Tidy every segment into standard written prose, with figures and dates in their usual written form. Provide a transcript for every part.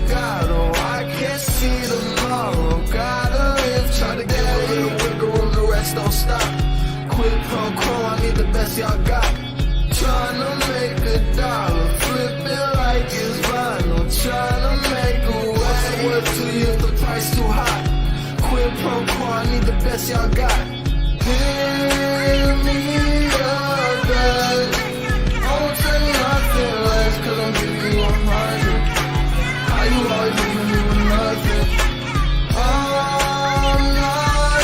God, oh, I can't see tomorrow. Gotta live, try to get a little wiggle room, the rest don't stop. Quid pro quo, I need the best y'all got. Trying to make $1, flip it like it's vinyl. Trying to make a way. What's it worth to you if the price too high? Quid pro quo, I need the best y'all got. Give me your best. Don't say nothing less, cause I'm giving you 100. How you always leaving me with nothing? I'm not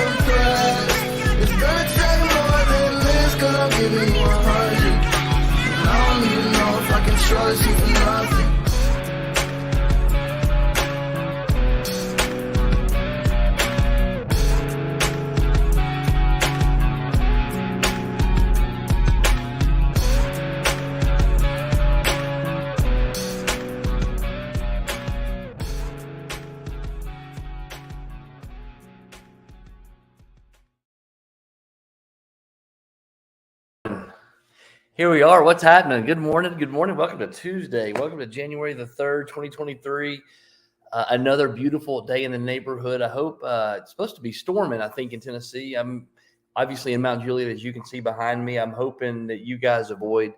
impressed. It's gonna take more than this, cause I'm giving you 100. And I don't even know if I can trust you for nothing. Here we are. What's happening? Good morning. Good morning. Welcome to Tuesday. Welcome to January the 3rd, 2023. Another beautiful day in the neighborhood. I hope it's supposed to be storming, I think, in Tennessee. I'm obviously in Mount Juliet, as you can see behind me. I'm hoping that you guys avoid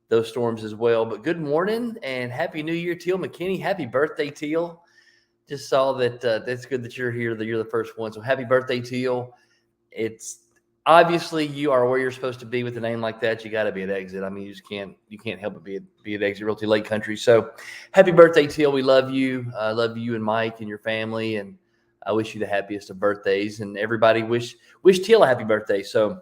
those storms as well. But good morning and Happy New Year, Teal McKinney. Happy birthday, Teal. Just saw that that's good that you're here, that you're the first one. So happy birthday, Teal. It's obviously you are where you're supposed to be with a name like that. You got to be at Exit. I mean, you can't help but be at Exit Realty Lake Country. So happy birthday, Teal. We love you. I love you and Mike and your family. And I wish you the happiest of birthdays, and everybody wish Teal a happy birthday. So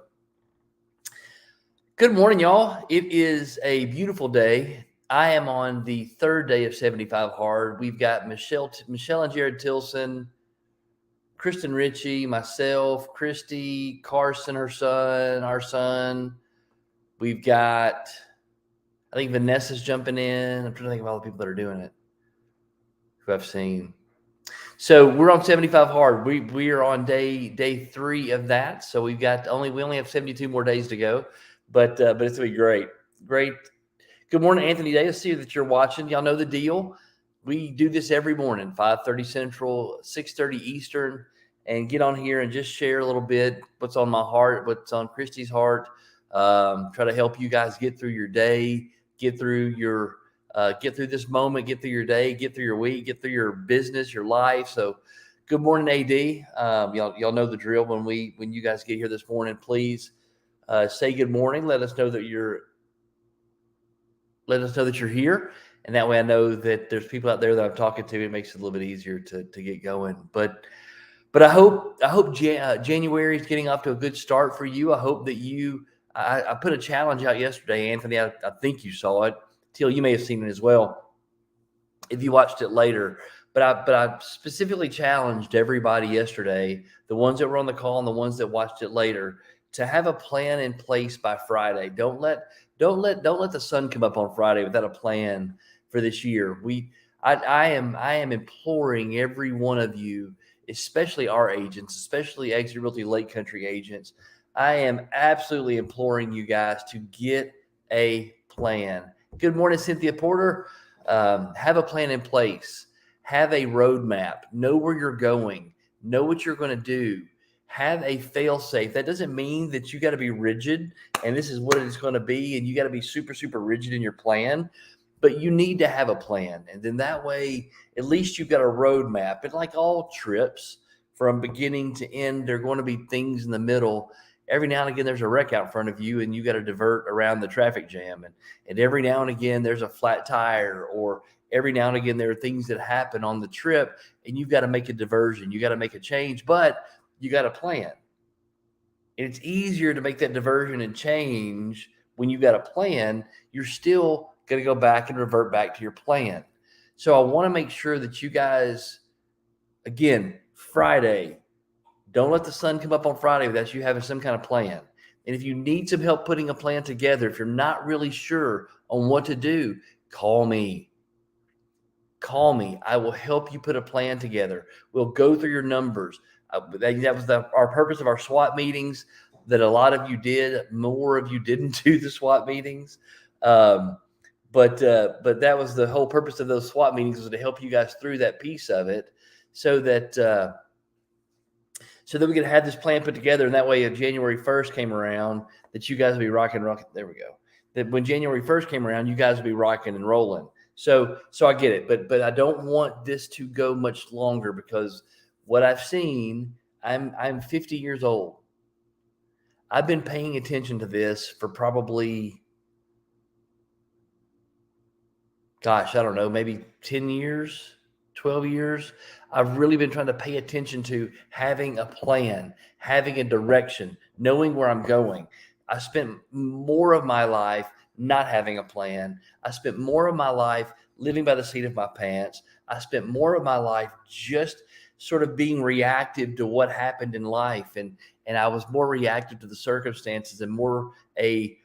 good morning, y'all. It is a beautiful day. I am on the third day of 75 Hard. We've got Michelle and Jared Tilson, Kristen Ritchie, myself, Christy, Carson, her son, our son. We've got, I think Vanessa's jumping in. I'm trying to think of all the people that are doing it, who I've seen. So we're on 75 Hard. We are on day 3 of that. So we only have 72 more days to go, but it's gonna be great. Good morning, Anthony Davis. See that you're watching. Y'all know the deal. We do this every morning, 5:30 Central, 6:30 Eastern, and get on here and just share a little bit what's on my heart, what's on Christy's heart. Try to help you guys get through your day, get through this moment, get through your day, get through your week, get through your business, your life. So, good morning, AD. Y'all know the drill. When you guys get here this morning, please say good morning. Let us know that you're here. And that way I know that there's people out there that I'm talking to. It makes it a little bit easier to get going. But I hope January is getting off to a good start for you. I hope that I put a challenge out yesterday, Anthony. I think you saw it. Teal, you may have seen it as well if you watched it later. But I specifically challenged everybody yesterday, the ones that were on the call and the ones that watched it later, to have a plan in place by Friday. Don't let the sun come up on Friday without a plan for this year. I am imploring every one of you, especially our agents, especially Exit Realty Lake Country agents. I am absolutely imploring you guys to get a plan. Good morning, Cynthia Porter. Have a plan in place. Have a roadmap. Know where you're going. Know what you're going to do. Have a fail-safe. That doesn't mean that you got to be rigid and this is what it's going to be and you got to be super, super rigid in your plan, but you need to have a plan. And then that way, at least you've got a roadmap. And like all trips, from beginning to end, there are going to be things in the middle. Every now and again, there's a wreck out in front of you and you got to divert around the traffic jam. And every now and again, there's a flat tire, or every now and again, there are things that happen on the trip and you've got to make a diversion. You got to make a change, but you got a plan. And it's easier to make that diversion and change when you've got a plan. You're still going to go back and revert back to your plan. So I want to make sure that you guys, again, Friday, don't let the sun come up on Friday without you having some kind of plan. And if you need some help putting a plan together, if you're not really sure on what to do, call me. Call me. I will help you put a plan together. We'll go through your numbers. That was our purpose of our SWAT meetings, that a lot of you did. More of you didn't do the SWAT meetings. But that was the whole purpose of those SWAT meetings, was to help you guys through that piece of it, so that we could have this plan put together. And that way, if January 1st came around, that you guys would be rocking. There we go. That when January 1st came around, you guys would be rocking and rolling. So I get it, but I don't want this to go much longer, because what I've seen, I'm 50 years old. I've been paying attention to this for probably, gosh, I don't know, maybe 10 years, 12 years. I've really been trying to pay attention to having a plan, having a direction, knowing where I'm going. I spent more of my life not having a plan. I spent more of my life living by the seat of my pants. I spent more of my life just sort of being reactive to what happened in life. And I was more reactive to the circumstances and more a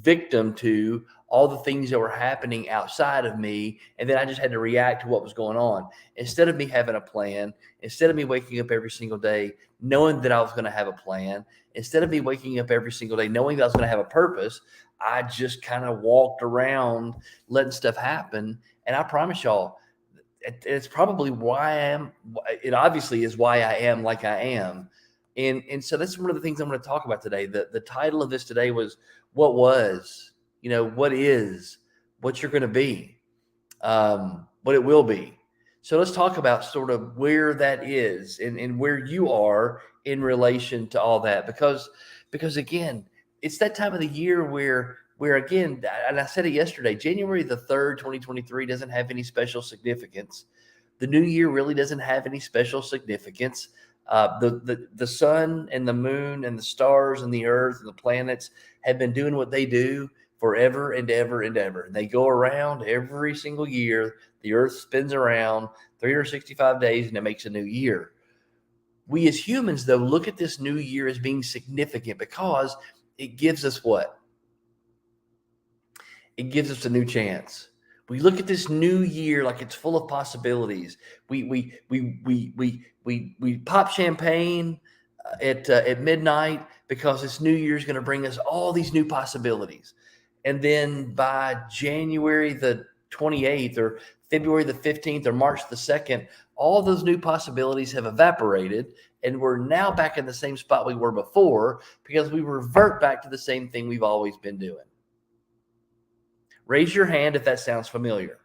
victim to all the things that were happening outside of me. And then I just had to react to what was going on. Instead of me having a plan, instead of me waking up every single day knowing that I was going to have a plan, instead of me waking up every single day knowing that I was going to have a purpose, I just kind of walked around letting stuff happen. And I promise y'all, it's probably why I am. It obviously is why I am like I am. And so that's one of the things I'm going to talk about today. The title of this today was what was, what is, what you're going to be, what it will be. So let's talk about sort of where that is and where you are in relation to all that. Because again, it's that time of the year where again, and I said it yesterday, January the 3rd, 2023 doesn't have any special significance. The new year really doesn't have any special significance. The sun and the moon and the stars and the earth and the planets have been doing what they do forever and ever and ever. They go around every single year. The earth spins around 365 days and it makes a new year. We as humans, though, look at this new year as being significant because it gives us what? It gives us a new chance. We look at this new year like it's full of possibilities. We pop champagne at midnight because this new year is going to bring us all these new possibilities. And then by January the 28th or February the 15th or March the 2nd, all those new possibilities have evaporated, and we're now back in the same spot we were before because we revert back to the same thing we've always been doing. Raise your hand if that sounds familiar.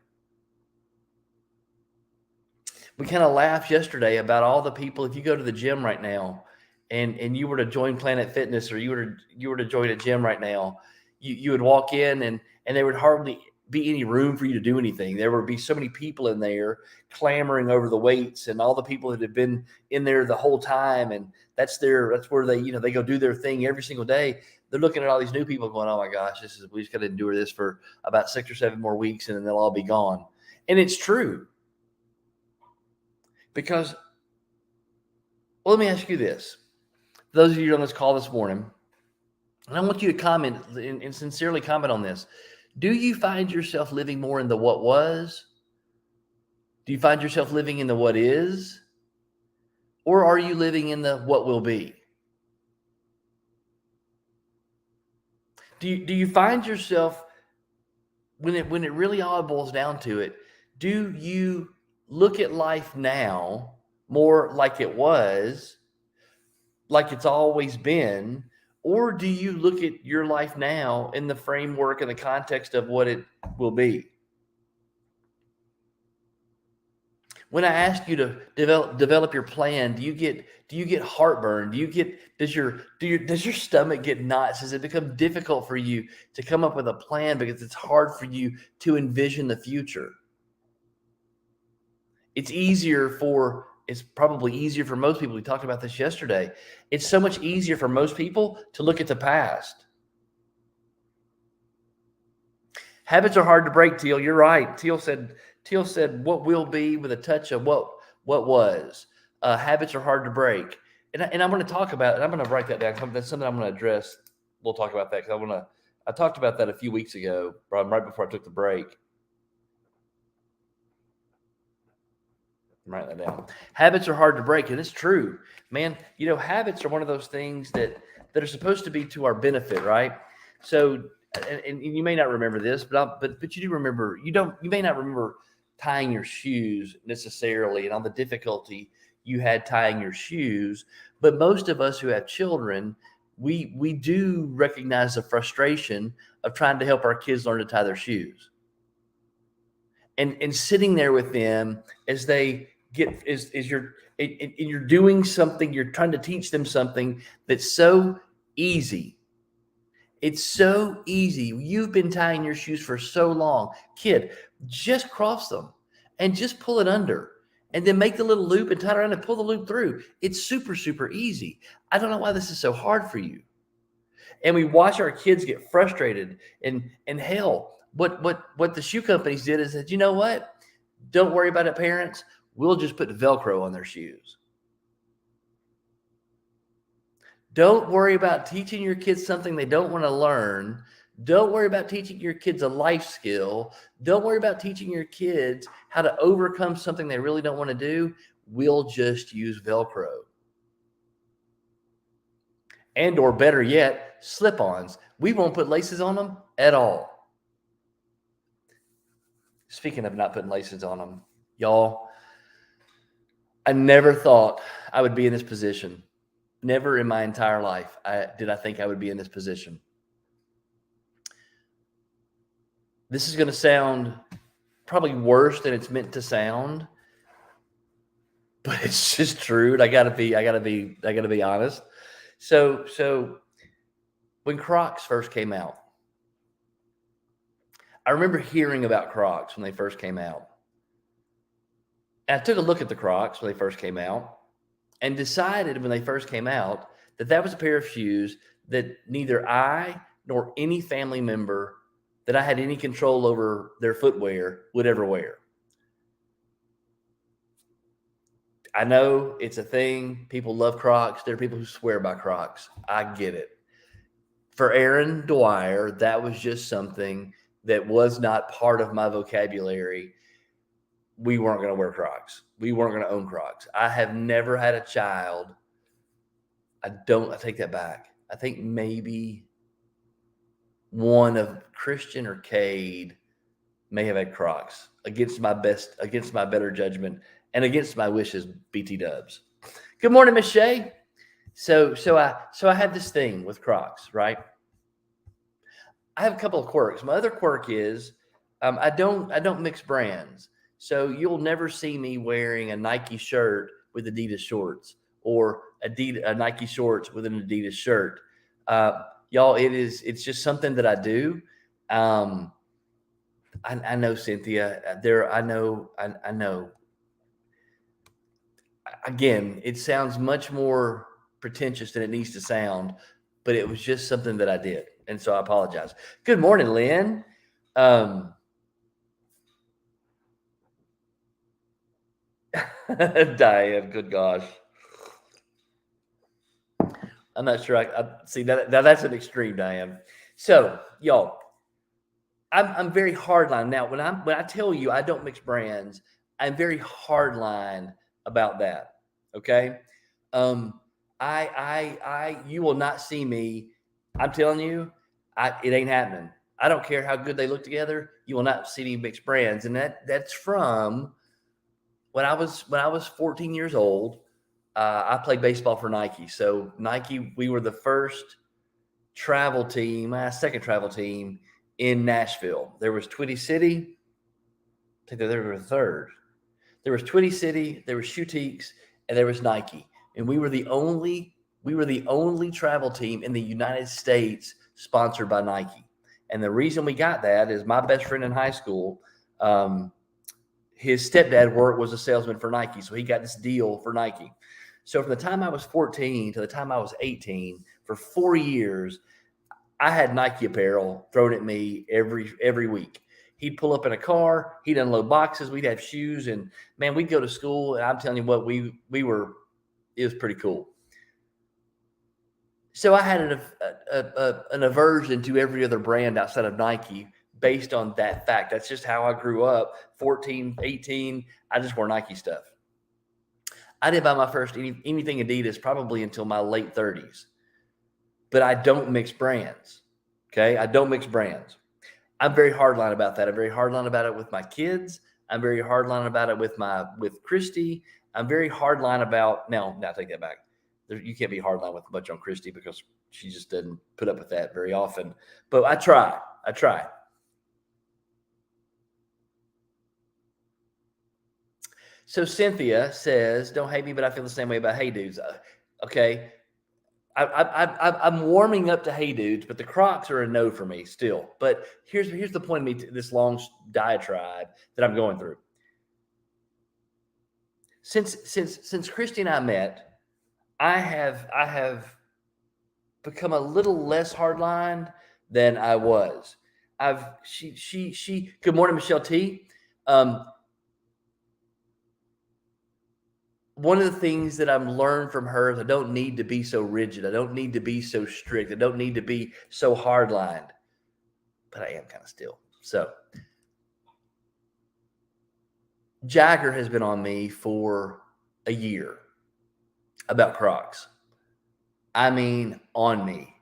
We kind of laughed yesterday about all the people. If you go to the gym right now and you were to join Planet Fitness, or you were to join a gym right now, you would walk in and there would hardly be any room for you to do anything. There would be so many people in there clamoring over the weights, and all the people that have been in there the whole time, and that's where they go do their thing every single day. They're looking at all these new people going, oh my gosh, we just got to endure this for about 6 or 7 more weeks and then they'll all be gone. And it's true. Because, well, let me ask you this. Those of you on this call this morning, and I want you to comment and sincerely comment on this. Do you find yourself living more in the what was? Do you find yourself living in the what is? Or are you living in the what will be? Do you find yourself, when it really all boils down to it, do you look at life now more like it was, like it's always been, or do you look at your life now in the framework and the context of what it will be? When I ask you to develop your plan, do you get heartburn? Does your stomach get knots? Does it become difficult for you to come up with a plan because it's hard for you to envision the future? It's probably easier for most people. We talked about this yesterday. It's so much easier for most people to look at the past. Habits are hard to break, Teal. You're right. Teal said what will be with a touch of what was. Habits are hard to break. And I'm going to talk about it. I'm going to write that down. That's something I'm going to address. We'll talk about that because I talked about that a few weeks ago, right before I took the break. Write that down. Habits are hard to break, and it's true, man. Habits are one of those things that are supposed to be to our benefit, right? So and you may not remember this, but you do remember. You may not remember tying your shoes necessarily, and all the difficulty you had tying your shoes. But most of us who have children, we do recognize the frustration of trying to help our kids learn to tie their shoes, and sitting there with them as they get you're doing something, you're trying to teach them something that's so easy. It's so easy. You've been tying your shoes for so long. Kid, just cross them and just pull it under and then make the little loop and tie it around and pull the loop through. It's super, super easy. I don't know why this is so hard for you. And we watch our kids get frustrated and hell, what the shoe companies did is that, you know what? Don't worry about it, parents. We'll just put Velcro on their shoes. Don't worry about teaching your kids something they don't want to learn. Don't worry about teaching your kids a life skill. Don't worry about teaching your kids how to overcome something they really don't want to do. We'll just use Velcro. And or better yet, slip-ons. We won't put laces on them at all. Speaking of not putting laces on them, y'all, I never thought I would be in this position. Never in my entire life did I think I would be in this position. This is going to sound probably worse than it's meant to sound, but it's just true. And I gotta be honest. So when Crocs first came out, I remember hearing about Crocs when they first came out. And I took a look at the Crocs when they first came out and decided when they first came out that was a pair of shoes that neither I nor any family member that I had any control over their footwear would ever wear. I know it's a thing. People love Crocs. There are people who swear by Crocs. I get it. For Aaron Dwyer, that was just something that was not part of my vocabulary. We weren't going to wear Crocs. We weren't going to own Crocs. I have never had a child. I take that back. I think maybe one of Christian or Cade may have had Crocs against my better judgment and against my wishes, BT Dubs. Good morning, Miss Shay. So I have this thing with Crocs, right? I have a couple of quirks. My other quirk is I don't mix brands. So you'll never see me wearing a Nike shirt with Adidas shorts or a Nike shorts with an Adidas shirt. Y'all, it's just something that I do. I know, Cynthia. I know. Again, it sounds much more pretentious than it needs to sound, but it was just something that I did, and so I apologize. Good morning, Lynn. Diane, good gosh. I'm not sure I see that. Now that's an extreme, Diane. So, y'all, I'm very hardline. Now, when I tell you I don't mix brands, I'm very hardline about that. Okay. You will not see me. I'm telling you, it ain't happening. I don't care how good they look together. You will not see me mix brands. And that's from when I was 14 years old. I played baseball for Nike. So Nike, we were the first travel team, second travel team in Nashville. There was Twitty City. I think they were the third. There was Twitty City, there was Shootix, and there was Nike. And we were the only travel team in the United States sponsored by Nike. And the reason we got that is my best friend in high school, his stepdad was a salesman for Nike. So he got this deal for Nike. So from the time I was 14 to the time I was 18, for 4 years, I had Nike apparel thrown at me every week. He'd pull up in a car, he'd unload boxes, we'd have shoes, and man, we'd go to school, and I'm telling you what, it was pretty cool. So I had an aversion to every other brand outside of Nike based on that fact. That's just how I grew up. 14, 18, I just wore Nike stuff. I didn't buy my first anything Adidas probably until my late 30s. But I don't mix brands. Okay. I don't mix brands. I'm very hardline about that. I'm very hardline about it with my kids. I'm very hardline about it with Christy. I'm very hardline about now take that back. You can't be hardline with much on Christy because she just doesn't put up with that very often. But I try. So Cynthia says, "Don't hate me, but I feel the same way about Hey Dudes." Okay, I'm warming up to Hey Dudes, but the Crocs are a no for me still. But here's the point of me this long diatribe that I'm going through. Since Christy and I met, I have become a little less hardline than I was. She. Good morning, Michelle T. One of the things that I've learned from her is I don't need to be so rigid. I don't need to be so strict. I don't need to be so hardlined. But I am kind of still. So Jagger has been on me for a year about Crocs. I mean, on me.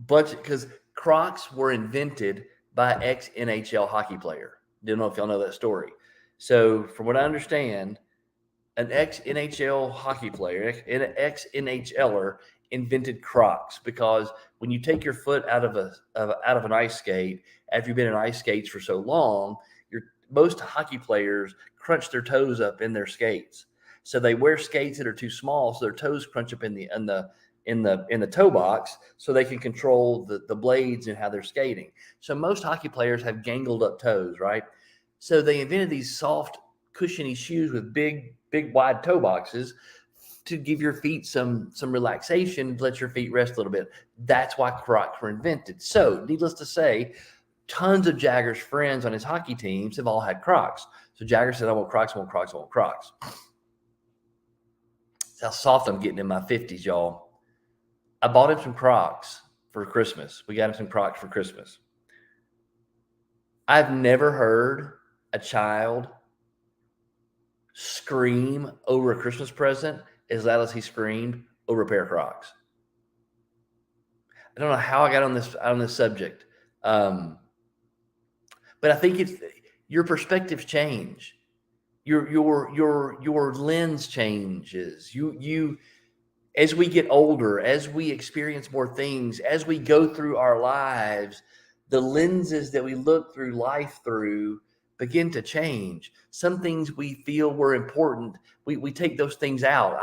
But because Crocs were invented by ex-NHL hockey player. Don't know if y'all know that story. So from what I understand, an ex-NHL hockey player, an ex-NHLer invented Crocs because when you take your foot out of an ice skate, after you've been in ice skates for so long, most hockey players crunch their toes up in their skates. So they wear skates that are too small, so their toes crunch up in the toe box, so they can control the blades and how they're skating. So most hockey players have gangled up toes, right? So they invented these soft, cushiony shoes with big wide toe boxes to give your feet some relaxation, let your feet rest a little bit. That's why Crocs were invented. So needless to say, tons of Jagger's friends on his hockey teams have all had Crocs. So Jagger said, I want Crocs. That's how soft I'm getting in my 50s, y'all. I bought him some Crocs for Christmas. We got him some Crocs for Christmas. I've never heard a child scream over a Christmas present as loud as he screamed over a pair of Crocs. I don't know how I got on this subject, but I think it's your perspectives change, your lens changes. You as we get older, as we experience more things, as we go through our lives, the lenses that we look through life through begin to change. Some things we feel were important, we take those things out.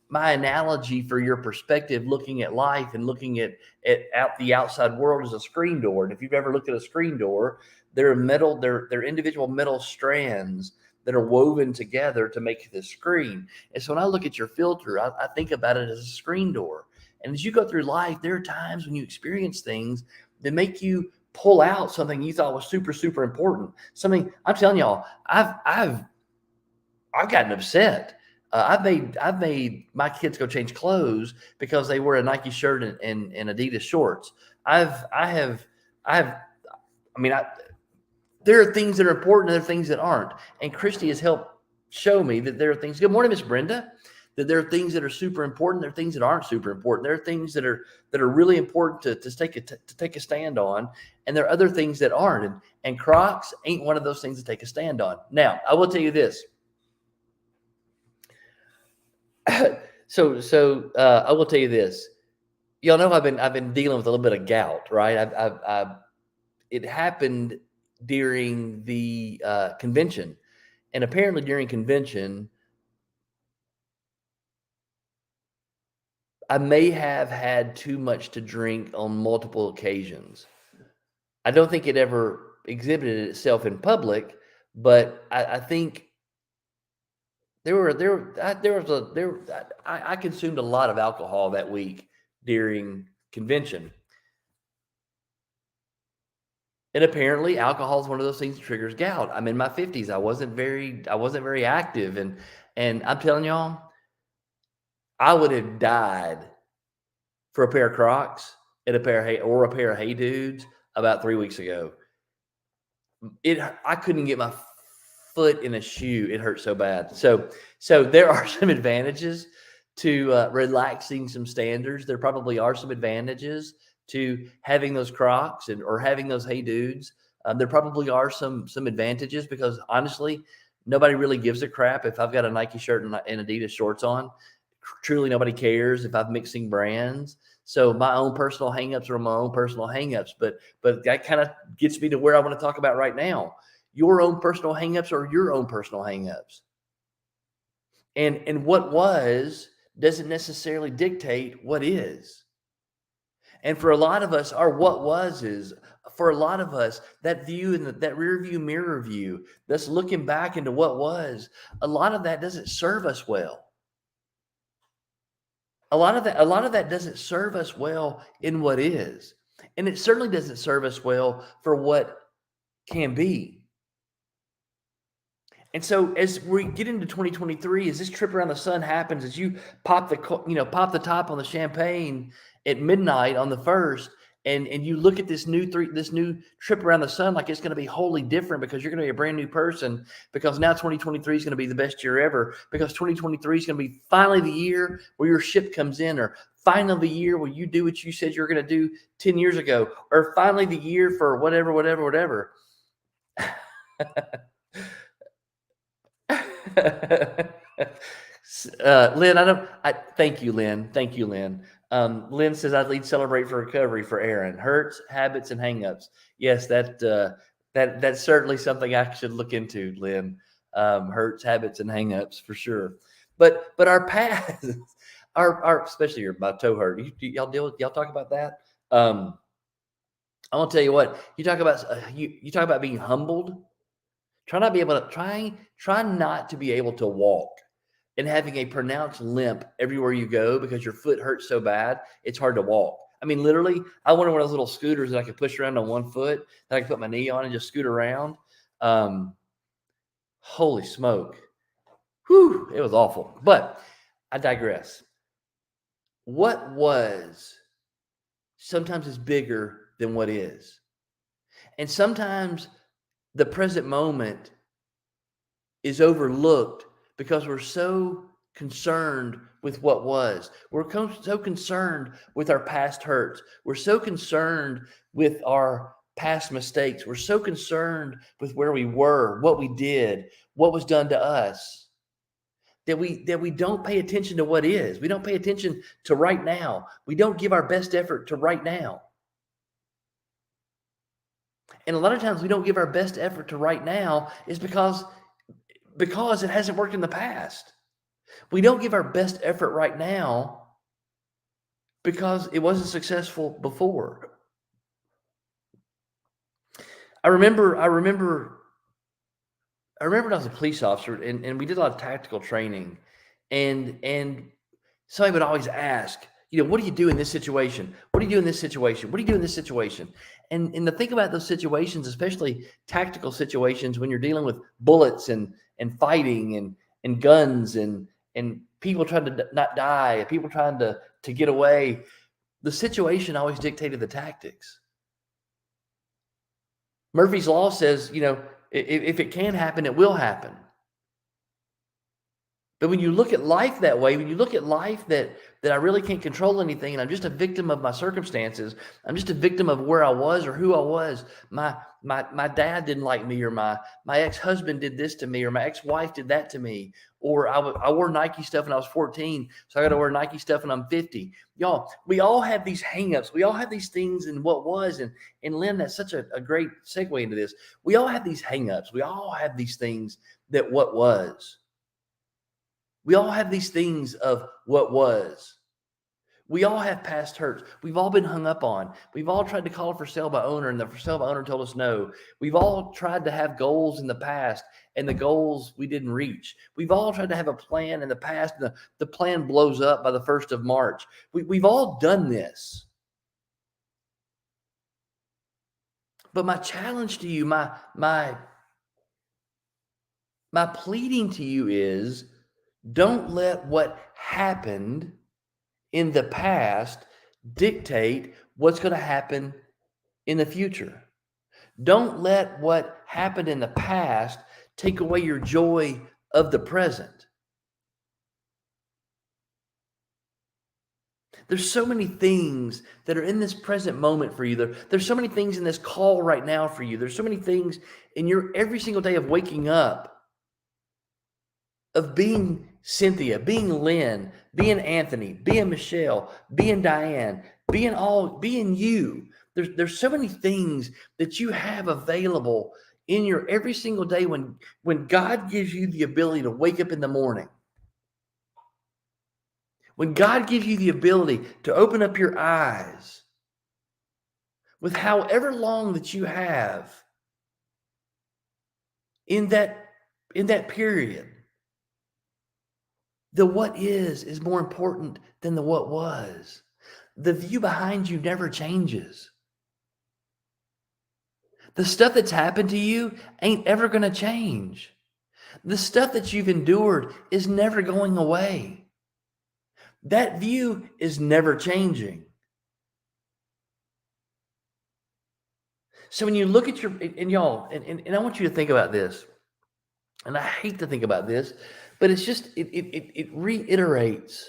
My analogy for your perspective looking at life and looking at the outside world is a screen door. And if you've ever looked at a screen door, they're individual metal strands that are woven together to make the screen. And so when I look at your filter, I think about it as a screen door. And as you go through life, there are times when you experience things that make you pull out something you thought was super, super important. Something I'm telling y'all, I've gotten upset. I've made my kids go change clothes because they wear a Nike shirt and Adidas shorts. There are things that are important, and there are things that aren't. And Christy has helped show me that there are things. Good morning, Miss Brenda. That there are things that are super important. There are things that aren't super important. There are things that are really important to take a stand on, and there are other things that aren't. And Crocs ain't one of those things to take a stand on. Now, I will tell you this. So I will tell you this. Y'all know I've been dealing with a little bit of gout, right? It happened during the convention, and apparently during convention, I may have had too much to drink on multiple occasions. I don't think it ever exhibited itself in public, but I think I consumed a lot of alcohol that week during convention. And apparently alcohol is one of those things that triggers gout. I'm in my 50s. I wasn't very active. And I'm telling y'all, I would have died for a pair of Crocs and a pair of Hey Dudes about 3 weeks ago. I couldn't get my foot in a shoe. It hurt so bad. So there are some advantages to relaxing some standards. There probably are some advantages to having those Crocs or having those Hey Dudes. There probably are some advantages because honestly, nobody really gives a crap if I've got a Nike shirt and Adidas shorts on. Truly, nobody cares if I'm mixing brands. So my own personal hangups are my own personal hangups. But that kind of gets me to where I want to talk about right now. Your own personal hangups are your own personal hangups. And what was doesn't necessarily dictate what is. And for a lot of us, our what was is, for a lot of us, that view and that rear view mirror view, that's looking back into what was, a lot of that doesn't serve us well. A lot of that doesn't serve us well in what is. And it certainly doesn't serve us well for what can be. And so as we get into 2023, as this trip around the sun happens, as you pop the top on the champagne at midnight on the 1st, and you look at this new trip around the sun like it's going to be wholly different because you're going to be a brand new person, because now 2023 is going to be the best year ever, because 2023 is going to be finally the year where your ship comes in, or finally the year where you do what you said you were going to do 10 years ago, or finally the year for whatever. Lynn, thank you, Lynn. Thank you, Lynn. Lynn says I'd lead Celebrate for Recovery for Aaron. Hurts, habits, and hangups. Yes, that's certainly something I should look into, Lynn. Hurts, habits, and hangups for sure. But our past, our especially my toe hurt. Y'all talk about that. I want to tell you what you talk about. You talk about being humbled. Try not to be able to walk and having a pronounced limp everywhere you go because your foot hurts so bad it's hard to walk. I mean, literally, I wanted one of those little scooters that I could push around on one foot that I could put my knee on and just scoot around. Holy smoke. Whew, it was awful. But I digress. What was sometimes is bigger than what is. And sometimes the present moment is overlooked because we're so concerned with what was. We're so concerned with our past hurts. We're so concerned with our past mistakes. We're so concerned with where we were, what we did, what was done to us, that we don't pay attention to what is. We don't pay attention to right now. We don't give our best effort to right now. And a lot of times we don't give our best effort to right now is because it hasn't worked in the past. We don't give our best effort right now because it wasn't successful before. I remember when I was a police officer and we did a lot of tactical training, and somebody would always ask, what do you do in this situation? What do you do in this situation? What do you do in this situation? And to think about those situations, especially tactical situations, when you're dealing with bullets and fighting and guns and people trying to not die, people trying to get away, the situation always dictated the tactics. Murphy's Law says, if it can happen, it will happen. But when you look at life that way, when you look at life that I really can't control anything, and I'm just a victim of my circumstances, I'm just a victim of where I was or who I was. My dad didn't like me, or my ex-husband did this to me, or my ex-wife did that to me, or I wore Nike stuff when I was 14, so I got to wear Nike stuff when I'm 50. Y'all, we all have these hangups. We all have these things in what was, and Lynn, that's such a great segue into this. We all have these hangups. We all have these things that what was. We all have these things of what was. We all have past hurts. We've all been hung up on. We've all tried to call for sale by owner, and the for sale by owner told us no. We've all tried to have goals in the past, and the goals we didn't reach. We've all tried to have a plan in the past, and the plan blows up by the 1st of March. We've all done this. But my challenge to you, my pleading to you is, don't let what happened in the past dictate what's going to happen in the future. Don't let what happened in the past take away your joy of the present. There's so many things that are in this present moment for you. There's so many things in this call right now for you. There's so many things in your every single day of waking up, of being Cynthia, being Lynn, being Anthony, being Michelle, being Diane, being you. There's so many things that you have available in your every single day when God gives you the ability to wake up in the morning. When God gives you the ability to open up your eyes with however long that you have in that period, the what is more important than the what was. The view behind you never changes. The stuff that's happened to you ain't ever going to change. The stuff that you've endured is never going away. That view is never changing. So when you look at and y'all, and I want you to think about this, and I hate to think about this, but it's just, it reiterates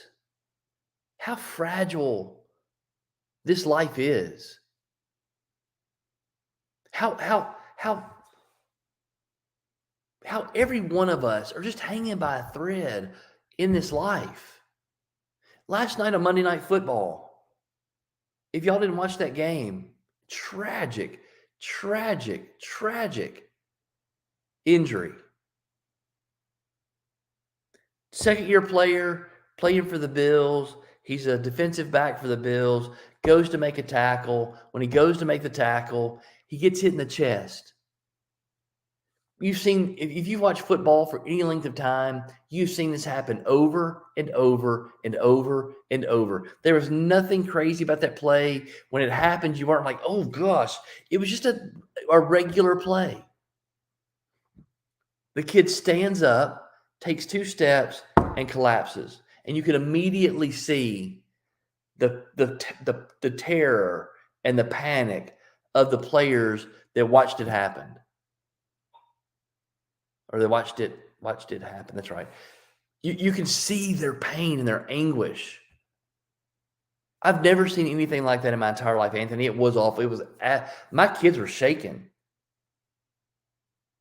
how fragile this life is. How every one of us are just hanging by a thread in this life. Last night on Monday Night Football, if y'all didn't watch that game, tragic injury. Second-year player playing for the Bills. He's a defensive back for the Bills, goes to make a tackle. When he goes to make the tackle, he gets hit in the chest. You've seen, if you've watched football for any length of time, you've seen this happen over and over and over and over. There was nothing crazy about that play. When it happened, you weren't like, oh gosh, it was just a regular play. The kid stands up, takes 2 steps, and collapses. And you can immediately see the terror and the panic of the players that watched it happen. Or they watched it happen. That's right. You can see their pain and their anguish. I've never seen anything like that in my entire life, Anthony. It was awful. My kids were shaking.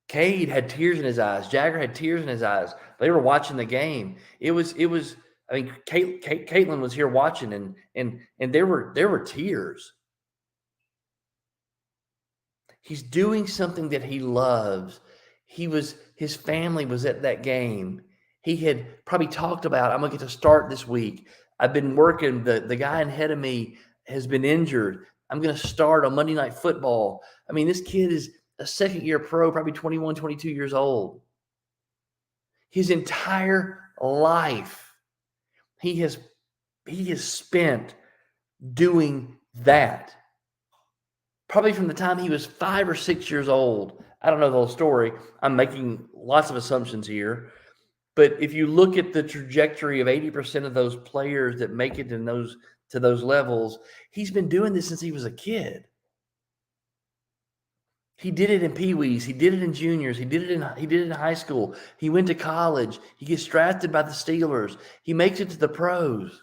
Cade had tears in his eyes. Jagger had tears in his eyes. They were watching the game. It was. I mean, Caitlin was here watching, and there were tears. He's doing something that he loves. His family was at that game. He had probably talked about, I'm going to get to start this week. I've been working. The guy ahead of me has been injured. I'm going to start on Monday Night Football. I mean, this kid is a second-year pro, probably 21, 22 years old. His entire life, he has spent doing that. Probably from the time he was 5 or 6 years old. I don't know the whole story. I'm making lots of assumptions here. But if you look at the trajectory of 80% of those players that make it to those levels, he's been doing this since he was a kid. He did it in Pee-wees. He did it in juniors. He did it in high school. He went to college. He gets drafted by the Steelers. He makes it to the pros.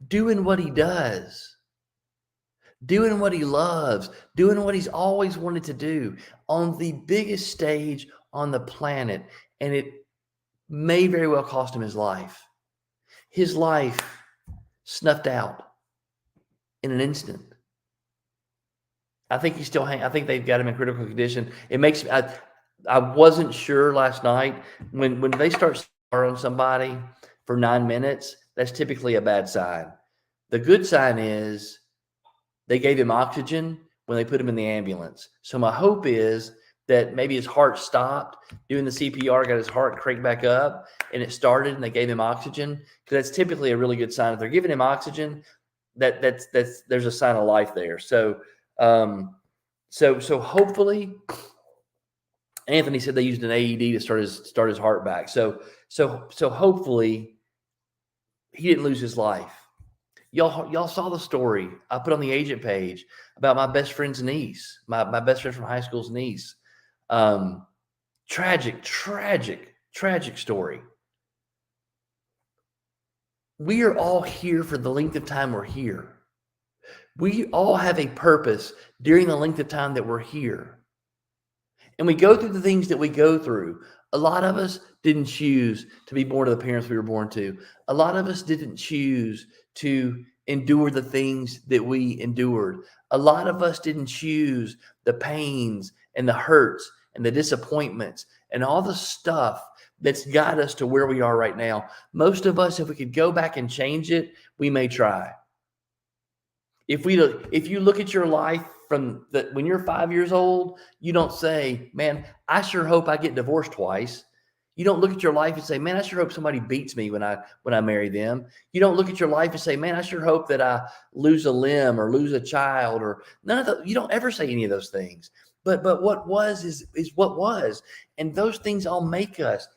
Doing what he does. Doing what he loves, doing what he's always wanted to do on the biggest stage on the planet. And it may very well cost him his life. His life snuffed out in an instant. I think he's still I think they've got him in critical condition. It makes I wasn't sure last night when they start on somebody for 9 minutes, that's typically a bad sign. The good sign is they gave him oxygen when they put him in the ambulance. So my hope is that maybe his heart stopped doing the CPR, got his heart cranked back up, and it started, and they gave him oxygen, because that's typically a really good sign. If they're giving him oxygen, that's there's a sign of life there. So hopefully, Anthony said they used an AED to start his heart back. So hopefully he didn't lose his life. Y'all saw the story I put on the agent page about my best friend's niece, my best friend from high school's niece. Tragic story. we are all here for the length of time we're here. We all have a purpose during the length of time that we're here. And we go through the things that we go through. A lot of us didn't choose to be born to the parents we were born to. A lot of us didn't choose to endure the things that we endured. A lot of us didn't choose the pains and the hurts and the disappointments and all the stuff that's got us to where we are right now. Most of us, if we could go back and change it, we may try. If you look at your life from when you're 5 years old, you don't say, man, I sure hope I get divorced twice. You don't look at your life and say, man, I sure hope somebody beats me when I marry them. You don't look at your life and say, man, I sure hope that I lose a limb or lose a child, or none of the, you don't ever say any of those things. But what was is what was. And those things all make us.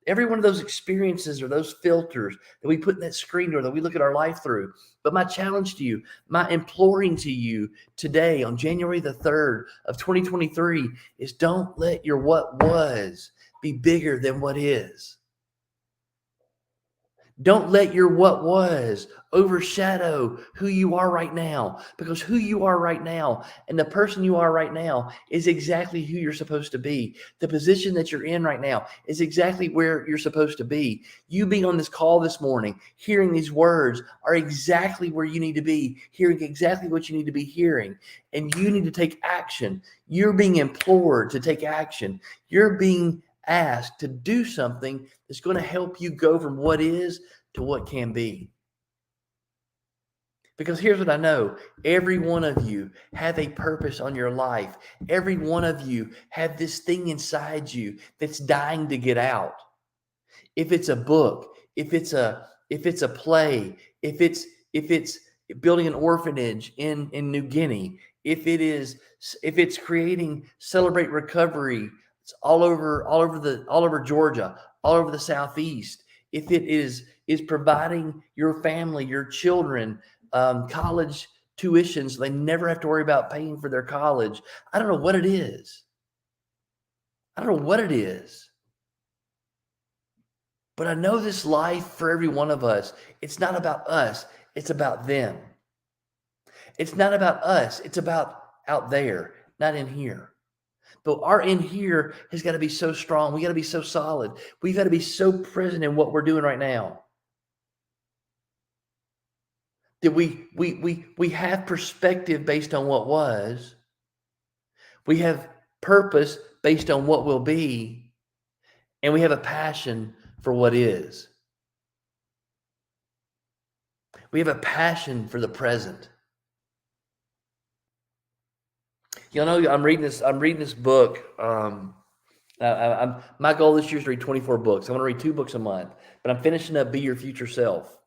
Every one of those experiences or those filters that we put in that screen door that we look at our life through. But my challenge to you, my imploring to you today on January the 3rd of 2023 is don't let your what was be bigger than what is. Don't let your what was overshadow who you are right now, because who you are right now and the person you are right now is exactly who you're supposed to be. The position that you're in right now is exactly where you're supposed to be. You being on this call this morning, hearing these words are exactly where you need to be, hearing exactly what you need to be hearing. And you need to take action. You're being implored to take action. You're being asked to do something that's going to help you go from what is to what can be. Because here's what I know. Every one of you have a purpose on your life. Every one of you have this thing inside you that's dying to get out. If it's a book, if it's a play, if it's building an orphanage in New Guinea, if it's creating Celebrate Recovery, it's all over Georgia, all over the Southeast. If it is providing your family, your children, college tuition, so they never have to worry about paying for their college. I don't know what it is. But I know this life for every one of us, it's not about us. It's about them. It's not about us. It's about out there, not in here. But our in here has got to be so strong. We got to be so solid. We've got to be so present in what we're doing right now. That we have perspective based on what was. We have purpose based on what will be. And we have a passion for what is. We have a passion for the present. You know, I'm reading this book. My goal this year is to read 24 books. I want to read 2 books a month, but I'm finishing up Be Your Future Self.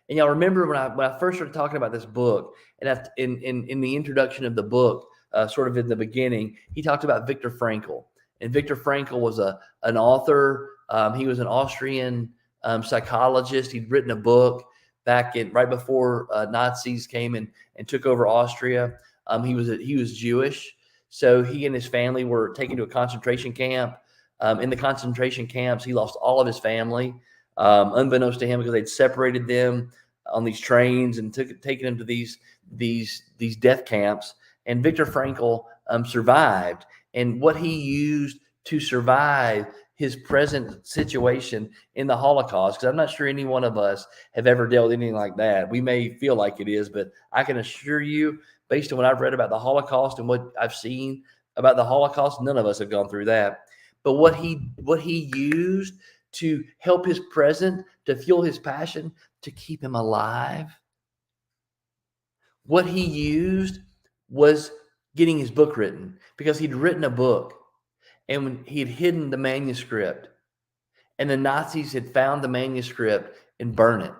And y'all remember when I first started talking about this book, and in the introduction of the book, sort of in the beginning, he talked about Viktor Frankl. And Viktor Frankl was an author. He was an Austrian psychologist. He'd written a book right before Nazis came and took over Austria. He was Jewish. So he and his family were taken to a concentration camp. In the concentration camps, he lost all of his family, unbeknownst to him, because they'd separated them on these trains and taken them to these death camps. And Viktor Frankl survived. And what he used to survive his present situation in the Holocaust, because I'm not sure any one of us have ever dealt with anything like that. We may feel like it is, but I can assure you, based on what I've read about the Holocaust and what I've seen about the Holocaust, none of us have gone through that. But what he used to help his present, to fuel his passion, to keep him alive, what he used was getting his book written, because he'd written a book and when he had hidden the manuscript, and the Nazis had found the manuscript and burned it.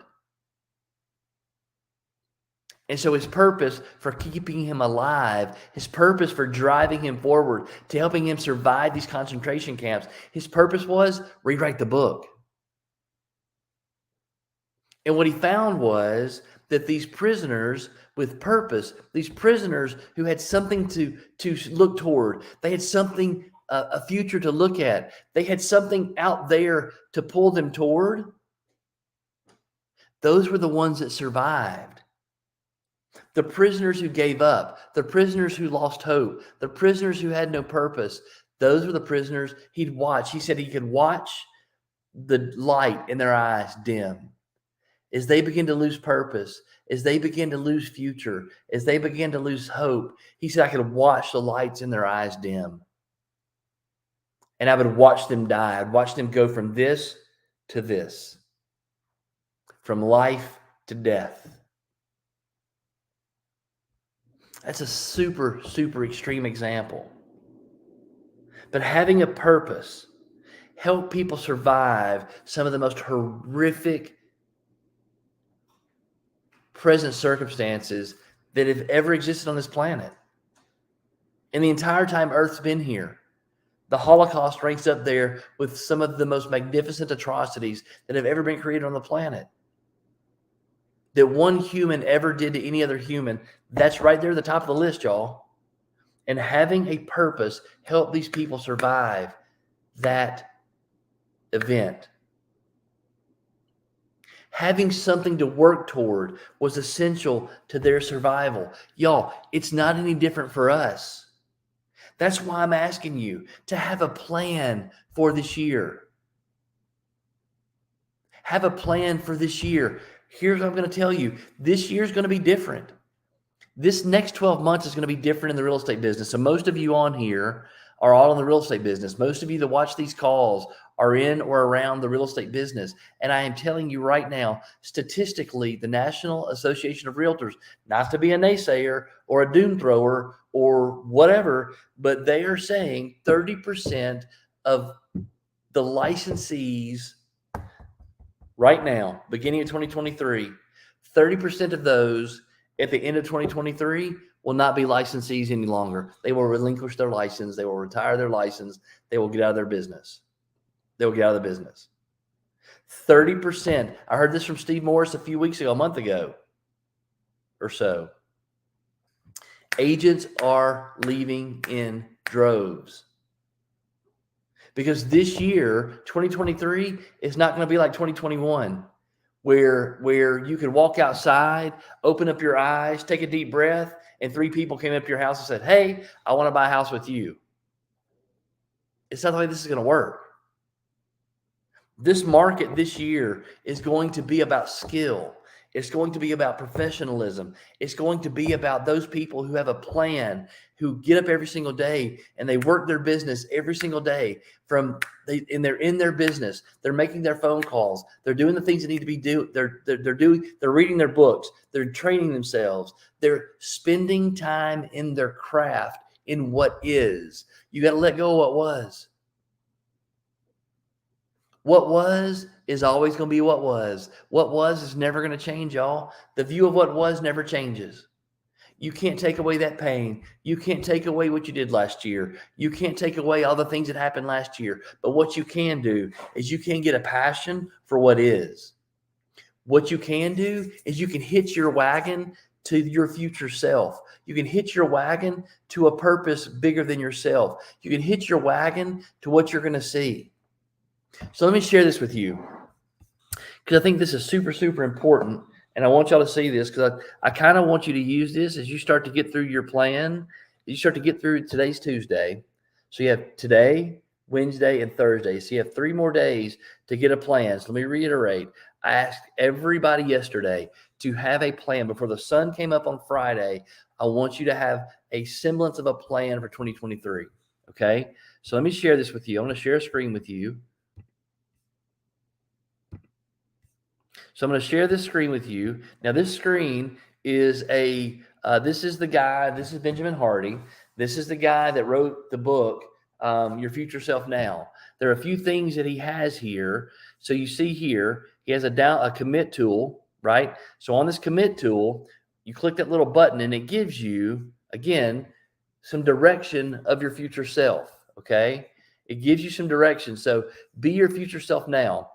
And so his purpose for keeping him alive, his purpose for driving him forward, to helping him survive these concentration camps, his purpose was rewrite the book. And what he found was that these prisoners with purpose, these prisoners who had something to look toward, they had something, a future to look at, they had something out there to pull them toward, Those were the ones that survived. The prisoners who gave up, the prisoners who lost hope, the prisoners who had no purpose, those were the prisoners he'd watch. He said he could watch the light in their eyes dim as they begin to lose purpose, as they begin to lose future, as they begin to lose hope. He said, I could watch the lights in their eyes dim. And I would watch them die. I'd watch them go from this to this, from life to death. That's a super, super extreme example. But having a purpose help people survive some of the most horrific present circumstances that have ever existed on this planet. And the entire time Earth's been here, the Holocaust ranks up there with some of the most magnificent atrocities that have ever been created on the planet. That one human ever did to any other human, that's right there at the top of the list, y'all. And having a purpose helped these people survive that event. Having something to work toward was essential to their survival. Y'all, it's not any different for us. That's why I'm asking you to have a plan for this year. Have a plan for this year. Here's what I'm going to tell you. This year is going to be different. This next 12 months is going to be different in the real estate business. So most of you on here are all in the real estate business. Most of you that watch these calls are in or around the real estate business. And I am telling you right now, statistically, the National Association of Realtors, not to be a naysayer or a doom thrower or whatever, but they are saying 30% of the licensees right now, beginning of 2023, 30% of those at the end of 2023 will not be licensees any longer. They will relinquish their license. They will retire their license. They will get out of their business. They will get out of the business. 30%. I heard this from Steve Morris a few weeks ago, a month ago or so. Agents are leaving in droves. Because this year, 2023, is not going to be like 2021, where you could walk outside, open up your eyes, take a deep breath, and 3 people came up to your house and said, hey, I want to buy a house with you. It's not the way this is going to work. This market this year is going to be about skill. It's going to be about professionalism. It's going to be about those people who have a plan, who get up every single day and they work their business every single day. And they're in their business. They're making their phone calls. They're doing the things that need to be done. They're reading their books. They're training themselves. They're spending time in their craft, in what is. You got to let go of what was. What was is always going to be what was. What was is never going to change, y'all. The view of what was never changes. You can't take away that pain. You can't take away what you did last year. You can't take away all the things that happened last year. But what you can do is you can get a passion for what is. What you can do is you can hitch your wagon to your future self. You can hitch your wagon to a purpose bigger than yourself. You can hitch your wagon to what you're going to see. So let me share this with you, because I think this is super, super important. And I want y'all to see this, because I kind of want you to use this as you start to get through your plan. You start to get through, today's Tuesday. So you have today, Wednesday, and Thursday. So you have 3 more days to get a plan. So let me reiterate. I asked everybody yesterday to have a plan. Before the sun came up on Friday, I want you to have a semblance of a plan for 2023. Okay? So let me share this with you. I'm going to share a screen with you. So I'm going to share this screen with you. Now, this screen is this is the guy, this is Benjamin Hardy. This is the guy that wrote the book, Your Future Self Now. There are a few things that he has here. So you see here, he has a commit tool, right? So on this commit tool, you click that little button and it gives you, again, some direction of your future self, okay? It gives you some direction. So be your future self now.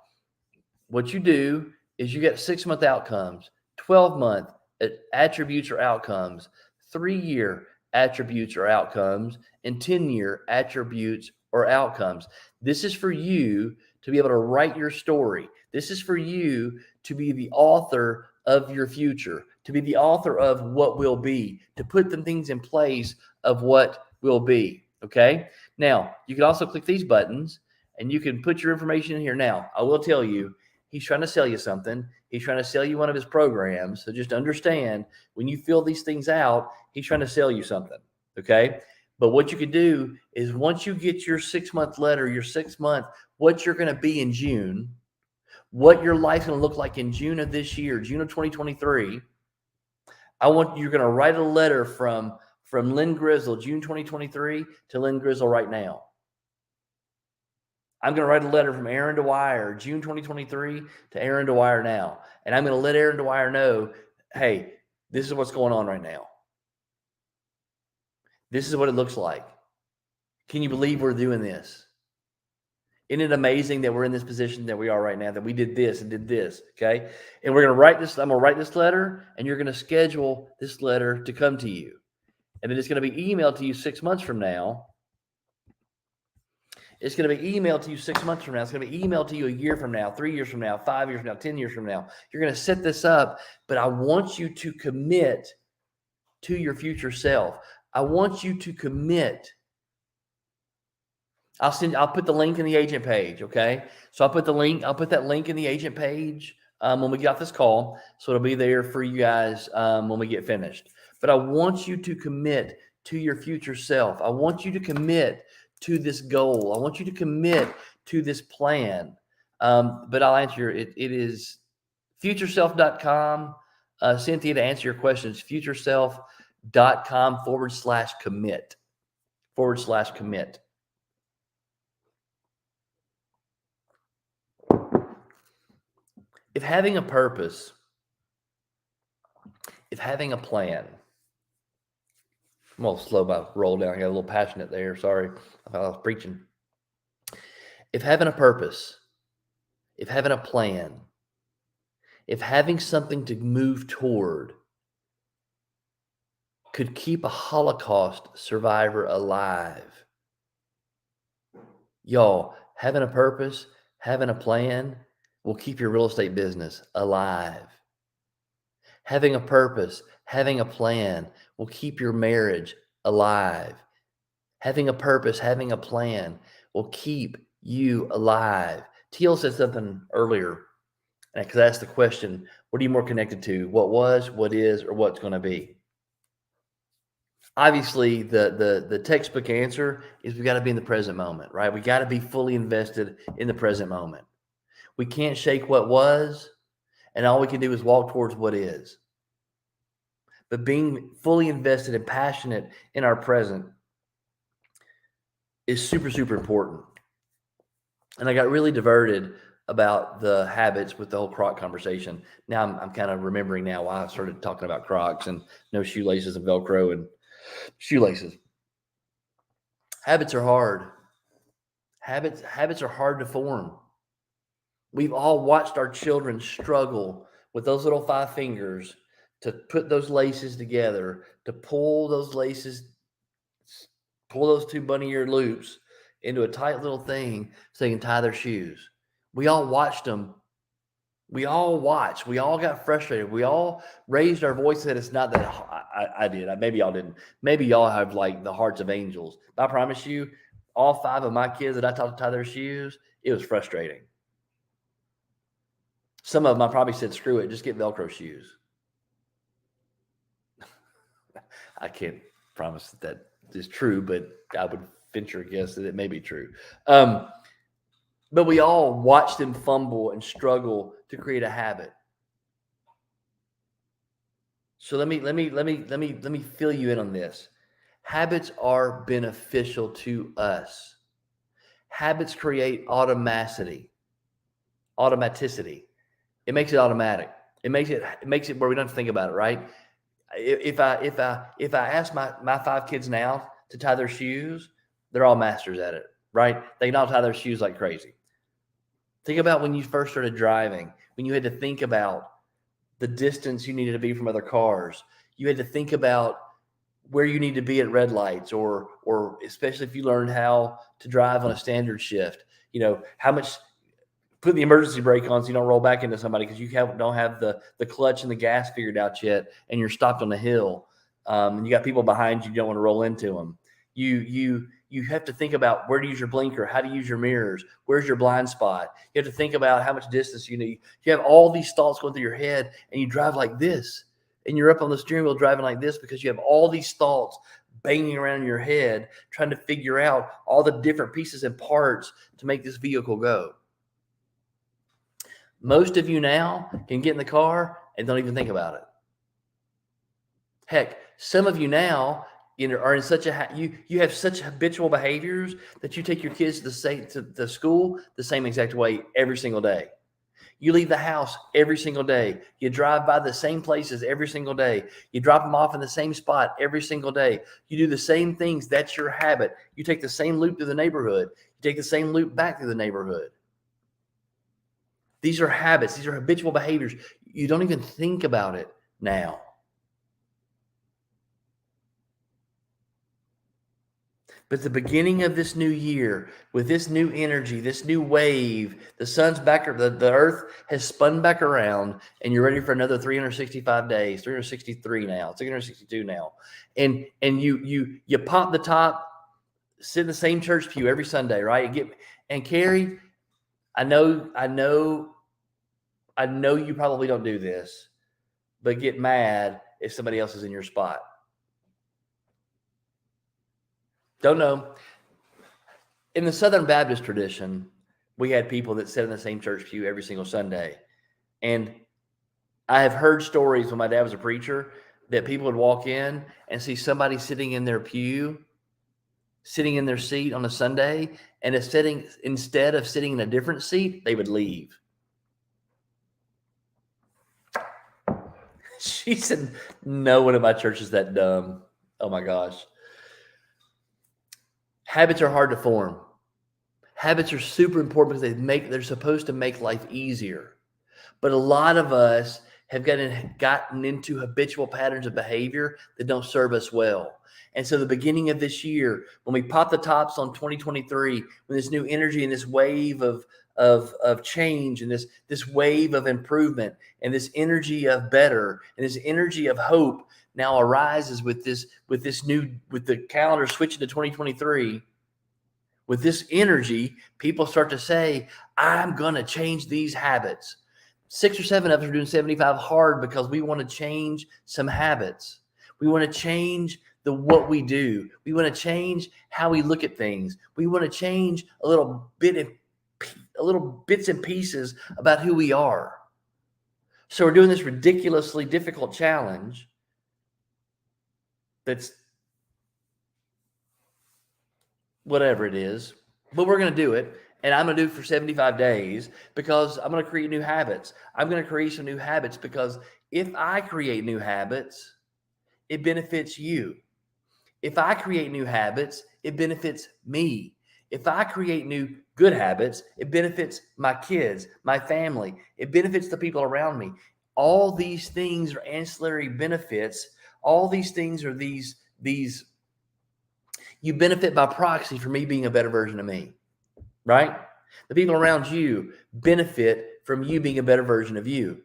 What you do is you get 6-month outcomes, 12-month attributes or outcomes, 3-year attributes or outcomes, and 10-year attributes or outcomes. This is for you to be able to write your story. This is for you to be the author of your future, to be the author of what will be, to put the things in place of what will be. Okay. Now, you can also click these buttons and you can put your information in here. Now, I will tell you, he's trying to sell you something. He's trying to sell you one of his programs. So just understand, when you fill these things out, he's trying to sell you something. Okay. But what you can do is, once you get your 6-month letter, your 6 month, what you're going to be in June, what your life's going to look like in June of this year, June of 2023. You're going to write a letter from Lynn Grizzle, June 2023 to Lynn Grizzle right now. I'm going to write a letter from Aaron Dwyer, June 2023 to Aaron Dwyer now. And I'm going to let Aaron Dwyer know, hey, this is what's going on right now. This is what it looks like. Can you believe we're doing this? Isn't it amazing that we're in this position that we are right now, that we did this and did this, okay? And we're going to write this. I'm going to write this letter, and you're going to schedule this letter to come to you. And then it's going to be emailed to you 6 months from now. It's going to be emailed to you 6 months from now. It's going to be emailed to you a year from now, 3 years from now, 5 years from now, 10 years from now. You're going to set this up, but I want you to commit to your future self. I want you to commit. I'll put the link in the agent page, okay? So I'll put that link in the agent page when we get off this call. So it'll be there for you guys when we get finished. But I want you to commit to your future self. I want you to commit to this goal. I want you to commit to this plan. But I'll answer it. It is futureself.com. Cynthia, to answer your questions, futureself.com/commit. If having a purpose, if having a plan, I'm a little slow about roll down. I got a little passionate there. Sorry, I thought I was preaching. If having a purpose, if having a plan, if having something to move toward could keep a Holocaust survivor alive, y'all, having a purpose, having a plan will keep your real estate business alive. Having a purpose, having a plan will keep your marriage alive. Having a purpose, having a plan will keep you alive. Teal said something earlier, because I asked the question, what are you more connected to? What was, what is, or what's going to be? Obviously, the textbook answer is we got to be in the present moment, right? We got to be fully invested in the present moment. We can't shake what was, and all we can do is walk towards what is. But being fully invested and passionate in our present is super, super important. And I got really diverted about the habits with the whole Croc conversation. Now I'm kind of remembering now why I started talking about Crocs and no shoelaces and Velcro and shoelaces. Habits are hard. Habits are hard to form. We've all watched our children struggle with those little 5 fingers to put those laces together, to pull those 2 bunny ear loops into a tight little thing so they can tie their shoes. We all watched them. We all got frustrated. We all raised our voice and said, it's not that. I did. Maybe y'all didn't. Maybe y'all have like the hearts of angels. But I promise you, all 5 of my kids that I taught to tie their shoes, it was frustrating. Some of them I probably said, screw it, just get Velcro shoes. I can't promise that is true, but I would venture a guess that it may be true. But we all watched them fumble and struggle to create a habit. So let me fill you in on this. Habits are beneficial to us. Habits create automaticity. It makes it automatic. It makes it where we don't have to think about it, right? If I ask my 5 kids now to tie their shoes, they're all masters at it, right? They can all tie their shoes like crazy. Think about when you first started driving, when you had to think about the distance you needed to be from other cars. You had to think about where you need to be at red lights, or especially if you learned how to drive on a standard shift, how much put the emergency brake on so you don't roll back into somebody because you don't have the clutch and the gas figured out yet, and you're stopped on a hill. And you got people behind you don't want to roll into them. You have to think about where to use your blinker, how to use your mirrors, where's your blind spot. You have to think about how much distance you need. You have all these thoughts going through your head, and you drive like this, and you're up on the steering wheel driving like this because you have all these thoughts banging around in your head, trying to figure out all the different pieces and parts to make this vehicle go. Most of you now can get in the car and don't even think about it. Heck, some of you now are in such a you have such habitual behaviors that you take your kids to school the same exact way every single day. You leave the house every single day. You drive by the same places every single day. You drop them off in the same spot every single day. You do the same things. That's your habit. You take the same loop through the neighborhood. You take the same loop back through the neighborhood. These are habits. These are habitual behaviors. You don't even think about it now. But the beginning of this new year, with this new energy, this new wave, the sun's back, the earth has spun back around, and you're ready for another 365 days, 363 now, 362 now. And you pop the top, sit in the same church pew every Sunday, right? And Carrie, I know you probably don't do this, but get mad if somebody else is in your spot. Don't know. In the Southern Baptist tradition, we had people that sat in the same church pew every single Sunday. And I have heard stories when my dad was a preacher that people would walk in and see somebody sitting in their pew, sitting in their seat on a Sunday, and instead of sitting in a different seat, they would leave. She said, no one in my church is that dumb. Oh my gosh. Habits are hard to form. Habits are super important because they're supposed to make life easier. But a lot of us have gotten into habitual patterns of behavior that don't serve us well. And so the beginning of this year, when we pop the tops on 2023, when this new energy and this wave of change and this wave of improvement and this energy of better and this energy of hope now arises with the calendar switching to 2023. With this energy, people start to say, I'm going to change these habits. 6 or 7 of us are doing 75 hard because we want to change some habits. We want to change what we do. We want to change how we look at things. We want to change a little bits and pieces about who we are. So we're doing this ridiculously difficult challenge that's whatever it is, but we're going to do it. And I'm going to do it for 75 days because I'm going to create new habits. I'm going to create some new habits because if I create new habits, it benefits you. If I create new habits, it benefits me. If I create new good habits, it benefits my kids, my family. It benefits the people around me. All these things are ancillary benefits. All these things are these you benefit by proxy for me being a better version of me, right? The people around you benefit from you being a better version of you.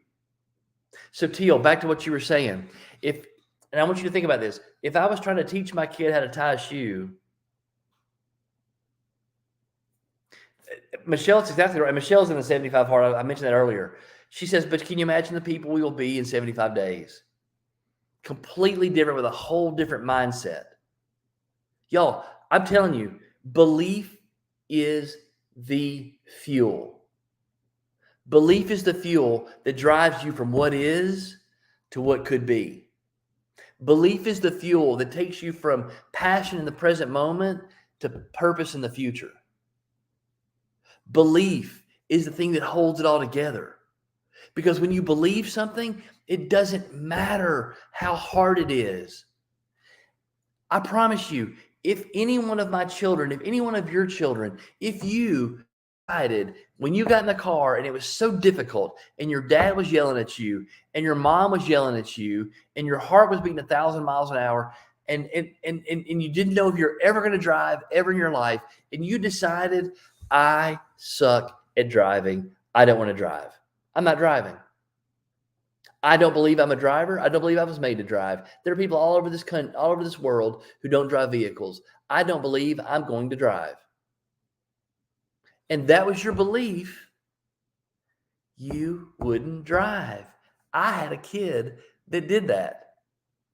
So Teal, back to what you were saying. And I want you to think about this. If I was trying to teach my kid how to tie a shoe, Michelle's exactly right. Michelle's in the 75 hard. I mentioned that earlier. She says, but can you imagine the people we will be in 75 days? Completely different with a whole different mindset. Y'all, I'm telling you, belief is the fuel. Belief is the fuel that drives you from what is to what could be. Belief is the fuel that takes you from passion in the present moment to purpose in the future. Belief is the thing that holds it all together. Because when you believe something, it doesn't matter how hard it is. I promise you, if any one of my children, if any one of your children, if you decided when you got in the car and it was so difficult and your dad was yelling at you and your mom was yelling at you and your heart was beating 1,000 miles an hour and you didn't know if you're ever going to drive ever in your life and you decided, I suck at driving. I don't want to drive. I'm not driving. I don't believe I'm a driver. I don't believe I was made to drive. There are people all over this country, all over this world who don't drive vehicles. I don't believe I'm going to drive. And that was your belief, you wouldn't drive. I had a kid that did that.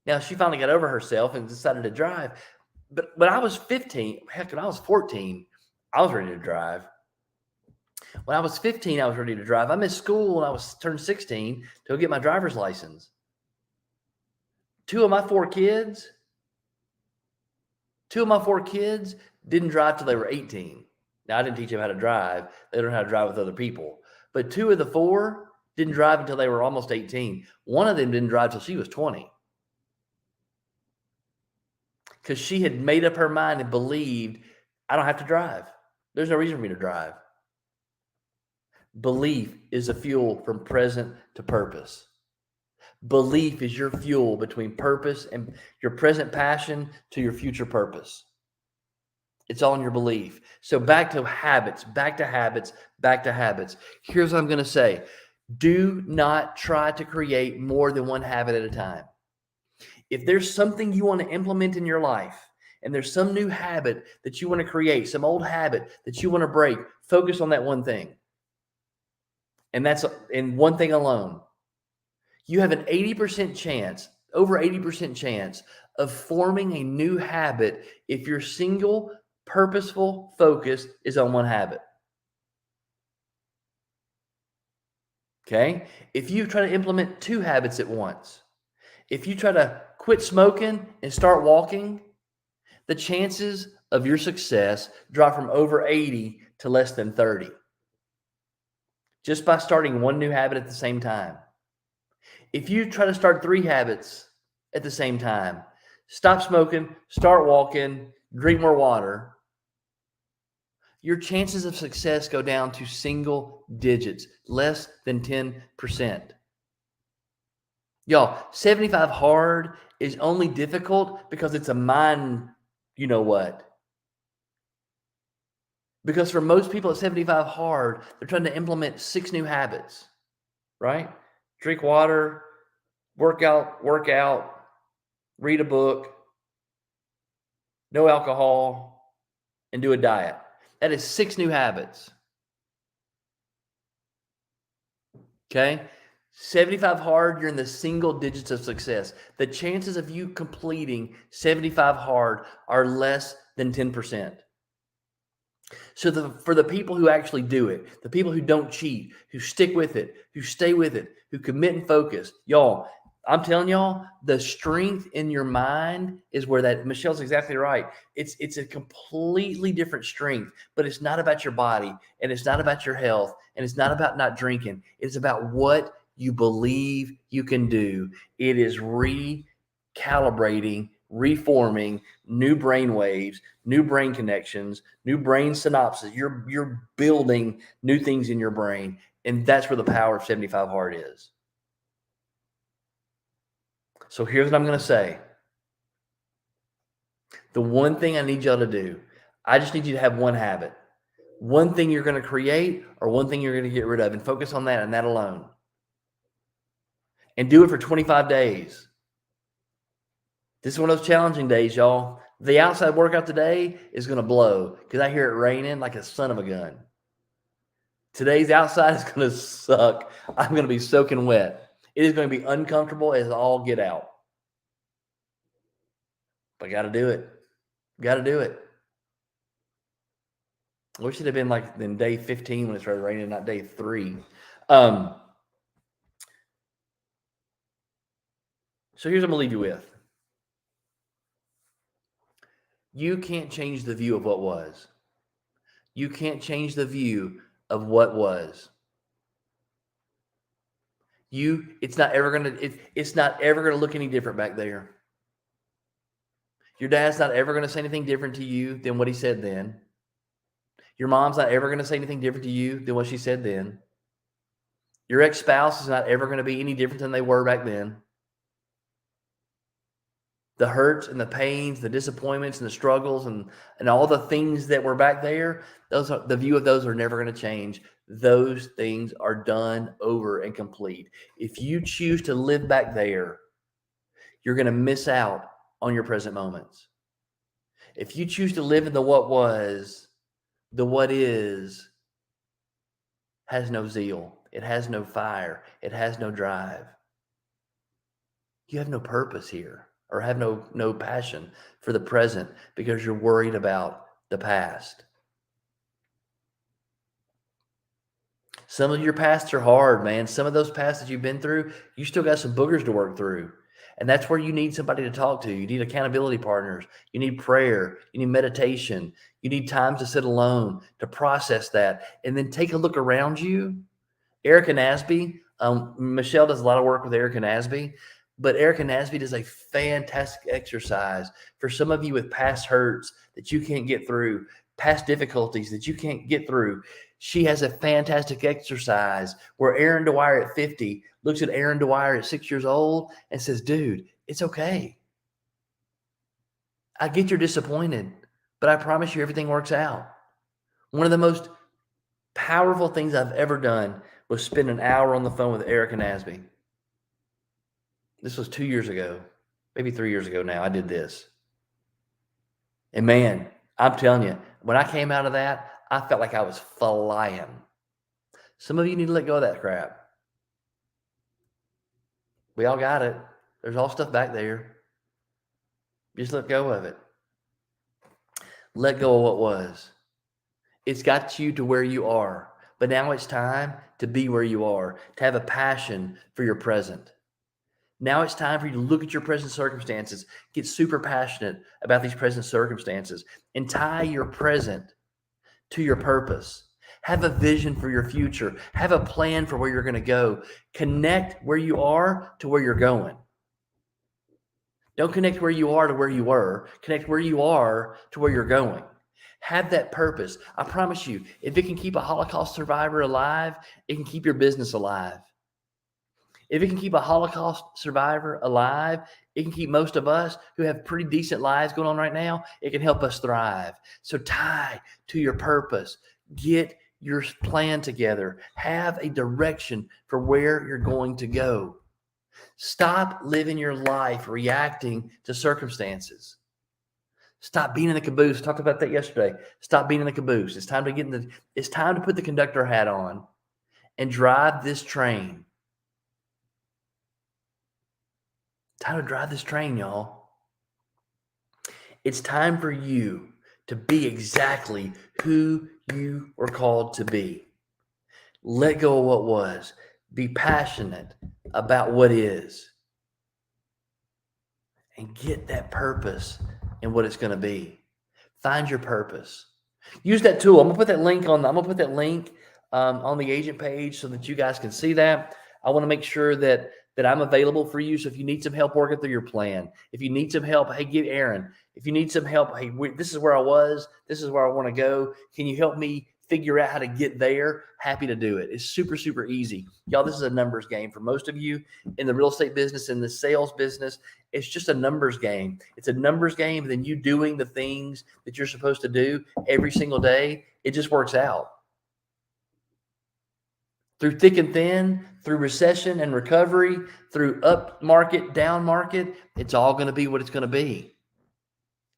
Now, she finally got over herself and decided to drive. But when I was 15, heck, when I was 14, I was ready to drive. When I was 15, I was ready to drive. I missed school when I turned 16 to go get my driver's license. 2 of my 4 kids didn't drive till they were 18. Now, I didn't teach them how to drive. They learned how to drive with other people. But 2 of the 4 didn't drive until they were almost 18. One of them didn't drive till she was 20. Because she had made up her mind and believed, I don't have to drive. There's no reason for me to drive. Belief is a fuel from present to purpose. Belief is your fuel between purpose and your present passion to your future purpose. It's all in your belief. So back to habits. Here's what I'm going to say. Do not try to create more than one habit at a time. If there's something you want to implement in your life, and there's some new habit that you want to create, some old habit that you want to break, focus on that one thing. And that's in one thing alone. You have an 80% chance, over 80% chance of forming a new habit if your single purposeful focus is on one habit. Okay? If you try to implement 2 habits at once, if you try to quit smoking and start walking, the chances of your success drop from over 80 to less than 30. Just by starting one new habit at the same time. If you try to start 3 habits at the same time, stop smoking, start walking, drink more water, your chances of success go down to single digits, less than 10%. Y'all, 75 hard is only difficult because it's a mind, you know what? Because for most people at 75 hard, they're trying to implement 6 new habits, right? Drink water, work out, read a book, no alcohol, and do a diet. That is 6 new habits. Okay? 75 hard, you're in the single digits of success. The chances of you completing 75 hard are less than 10%. So for the people who actually do it, the people who don't cheat, who stick with it, who stay with it, who commit and focus, y'all, I'm telling y'all, the strength in your mind is where that, Michelle's exactly right. It's a completely different strength, but it's not about your body, and it's not about your health, and it's not about not drinking. It's about what you believe you can do. It is recalibrating, reforming new brain waves, new brain connections, new brain synapses. You're building new things in your brain, and that's where the power of 75 hard is. So here's what I'm going to say. The one thing I need y'all to do, I just need you to have one habit. One thing you're going to create or one thing you're going to get rid of, and focus on that and that alone. And do it for 25 days. This is one of those challenging days, y'all. The outside workout today is going to blow because I hear it raining like a son of a gun. Today's outside is going to suck. I'm going to be soaking wet. It is going to be uncomfortable as all get out. But got to do it. Got to do it. I wish it had been like in day 15 when it started raining, not day 3. So here's what I'm going to leave you with. You can't change the view of what was. You can't change the view of what was. It's not ever gonna look any different back there. Your dad's not ever gonna say anything different to you than what he said then. Your mom's not ever gonna say anything different to you than what she said then. Your ex-spouse is not ever gonna be any different than they were back then. The hurts and the pains, the disappointments and the struggles and all the things that were back there, the view of those are never going to change. those things are done, over, and complete. If you choose to live back there, you're going to miss out on your present moments. If you choose to live in the what was, the what is has no zeal. It has no fire. It has no drive. You have no purpose here, or have no passion for the present because you're worried about the past. Some of your pasts are hard, man. Some of those pasts that you've been through, you still got some boogers to work through. And that's where you need somebody to talk to. You need accountability partners. You need prayer. You need meditation. You need times to sit alone to process that. And then take a look around you. Erica Nasby, Michelle does a lot of work with Erica Nasby, but Erica Nasby does a fantastic exercise for some of you with past hurts that you can't get through, past difficulties that you can't get through. She has a fantastic exercise where Aaron Dwyer at 50 looks at Aaron Dwyer at 6 years old and says, dude, it's okay. I get you're disappointed, but I promise you everything works out. One of the most powerful things I've ever done was spend an hour on the phone with Erica Nasby. This was 2 years ago, maybe 3 years ago now. I did this. And man, I'm telling you, when I came out of that, I felt like I was flying. Some of you need to let go of that crap. We all got it. There's all stuff back there. Just let go of it. Let go of what was. It's got you to where you are. But now it's time to be where you are, to have a passion for your present. Now it's time for you to look at your present circumstances, get super passionate about these present circumstances, and tie your present to your purpose. Have a vision for your future. Have a plan for where you're going to go. Connect where you are to where you're going. Don't connect where you are to where you were. Connect where you are to where you're going. Have that purpose. I promise you, if it can keep a Holocaust survivor alive, it can keep your business alive. If it can keep a Holocaust survivor alive, it can keep most of us who have pretty decent lives going on right now. It can help us thrive. So tie to your purpose. Get your plan together. Have a direction for where you're going to go. Stop living your life reacting to circumstances. Stop being in the caboose. Talked about that yesterday. Stop being in the caboose. It's time to it's time to put the conductor hat on and drive this train. Time to drive this train, y'all. It's time for you to be exactly who you were called to be. Let go of what was. Be passionate about what is. And get that purpose in what it's going to be. Find your purpose. Use that tool. I'm gonna put that link on the agent page so that you guys can see that. I want to make sure that I'm available for you. So if you need some help working through your plan, if you need some help, hey, give Aaron. If you need some help, hey, this is where I was. This is where I want to go. Can you help me figure out how to get there? Happy to do it. It's super, super easy. Y'all, this is a numbers game. For most of you in the real estate business, in the sales business, it's just a numbers game. It's a numbers game. Then you doing the things that you're supposed to do every single day, it just works out. Through thick and thin, through recession and recovery, through up market, down market, it's all going to be what it's going to be.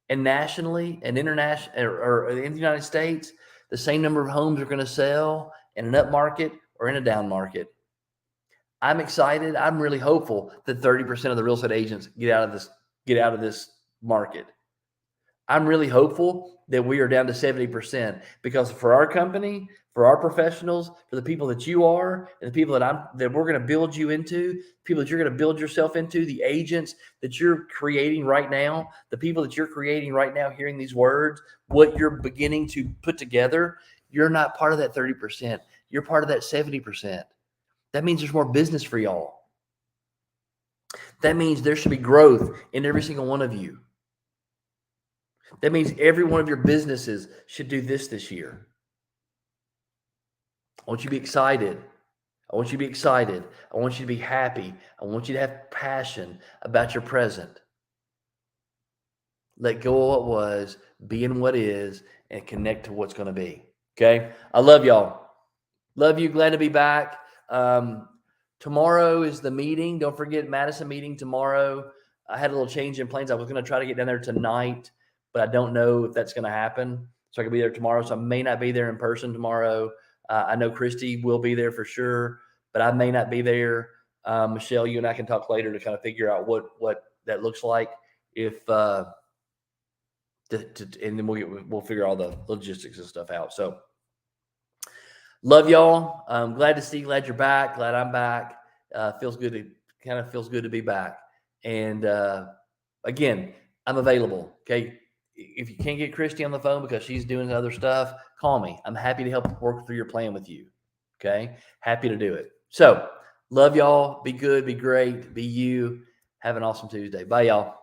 And nationally and internationally, or in the United States, the same number of homes are going to sell in an up market or in a down market. I'm excited. I'm really hopeful that 30% of the real estate agents get out of this market. I'm really hopeful that we are down to 70%, because for our company, for our professionals, for the people that you are, and the people that we're going to build you into, people that you're going to build yourself into, the agents that you're creating right now, the people that you're creating right now, hearing these words, what you're beginning to put together, you're not part of that 30%. You're part of that 70%. That means there's more business for y'all. That means there should be growth in every single one of you. That means every one of your businesses should do this year. I want you to be excited. I want you to be excited. I want you to be happy. I want you to have passion about your present. Let go of what was, be in what is, and connect to what's going to be. Okay? I love y'all. Love you. Glad to be back. Tomorrow is the meeting. Don't forget Madison meeting tomorrow. I had a little change in plans. I was going to try to get down there tonight, but I don't know if that's going to happen. So I could be there tomorrow. So I may not be there in person tomorrow. I know Christy will be there for sure, but I may not be there. Michelle, you and I can talk later to kind of figure out what that looks like. If and then we'll figure all the logistics and stuff out. So love y'all. I'm glad to see you. Glad you're back. Glad I'm back. Feels good to be back. And again, I'm available. Okay. If you can't get Christy on the phone because she's doing other stuff, call me. I'm happy to help work through your plan with you. Okay. Happy to do it. So love y'all. Be good. Be great. Be you. Have an awesome Tuesday. Bye, y'all.